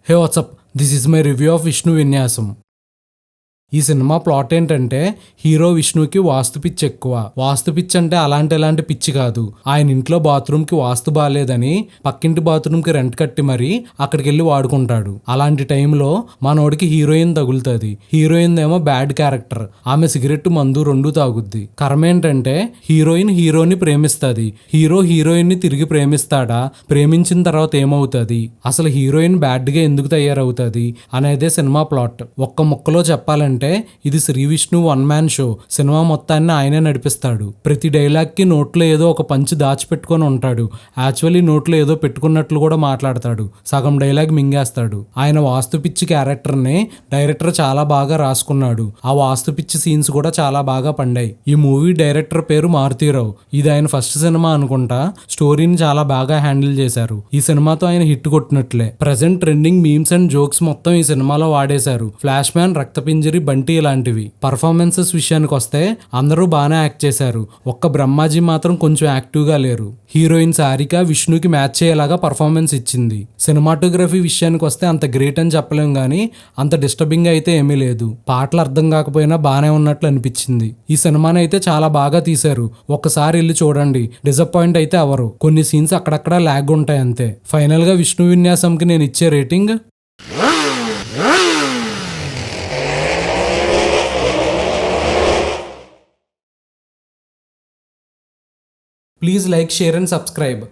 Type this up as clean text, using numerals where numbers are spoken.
Hey, what's up? This is my review of Vishnu Vinyasam. ఈ cinema plot ఏంటంటే hero విష్ణుకి వాస్తు పిచ్చి ఎక్కువ. వాస్తు పిచ్చి అంటే అలాంటి పిచ్చి కాదు. ఆయన ఇంట్లో బాత్రూమ్ కి వాస్తు బాగాలేదని పక్కింటి బాత్రూమ్ కి రెంట్ కట్టి మరీ అక్కడికి వెళ్ళి వాడుకుంటాడు. అలాంటి టైంలో మనోడికి హీరోయిన్ తగులుతుంది. హీరోయిన్ ఏమో బ్యాడ్ క్యారెక్టర్. ఆమె సిగరెట్ మందు రెండు తాగుద్ది. కర్మ ఏంటంటే హీరోయిన్ హీరోని ప్రేమిస్తుంది. హీరో హీరోయిన్ ని తిరిగి ప్రేమిస్తాడా? ప్రేమించిన తర్వాత ఏమవుతుంది? అసలు హీరోయిన్ బ్యాడ్ గా ఎందుకు తయారవుతుంది అనేదే సినిమా ప్లాట్. ఒక్క ముక్కలో చెప్పాలంటే ఇది Sri Vishnu one man show. Cinema మొత్తాన్ని ఆయనే నడిపిస్తాడు. ప్రతి డైలాగ్ కి నోట్లో ఏదో ఒక పంచి దాచిపెట్టుకొని ఉంటాడు. యాక్చువల్లీ నోట్లో ఏదో పెట్టుకున్నట్లు కూడా మాట్లాడతాడు. సగం డైలాగ్ మింగేస్తాడు. ఆయన వాస్తు పిచ్చి క్యారెక్టర్ ని డైరెక్టర్ చాలా బాగా రాసుకున్నాడు. ఆ వాస్తు పిచ్చి సీన్స్ కూడా చాలా బాగా పండాయి. ఈ మూవీ డైరెక్టర్ పేరు మారుతీరావు. ఇది ఆయన ఫస్ట్ సినిమా అనుకుంటా. స్టోరీని చాలా బాగా హ్యాండిల్ చేశారు. ఈ సినిమాతో ఆయన హిట్ కొట్టినట్లే. Present trending memes and jokes మొత్తం ఈ సినిమాలో వాడేశారు. ఫ్లాష్ మ్యాన్, రక్తపింజరి, బంటి ఇలాంటివి. పర్ఫార్మెన్సెస్ విషయానికి వస్తే అందరూ బాగానే యాక్ట్ చేశారు. ఒక్క బ్రహ్మాజీ మాత్రం కొంచెం యాక్టివ్ గా లేరు. హీరోయిన్ సారిక విష్ణుకి మ్యాచ్ అయ్యేలాగా పర్ఫార్మెన్స్ ఇచ్చింది. సినిమాటోగ్రఫీ విషయానికి వస్తే అంత గ్రేట్ అని చెప్పలేం గానీ అంత డిస్టర్బింగ్ అయితే ఏమీ లేదు. పాటలు అర్థం కాకపోయినా బాగానే ఉన్నట్లు అనిపించింది. ఈ సినిమాని అయితే చాలా బాగా తీశారు. ఒక్కసారి వెళ్ళి చూడండి, డిసప్పాయింట్ అయితే అవరు. కొన్ని సీన్స్ అక్కడక్కడ ల్యాగ్ ఉంటాయి అంతే. ఫైనల్ గా విష్ణు విన్యాసంకి నేను ఇచ్చే rating Please like, share and subscribe.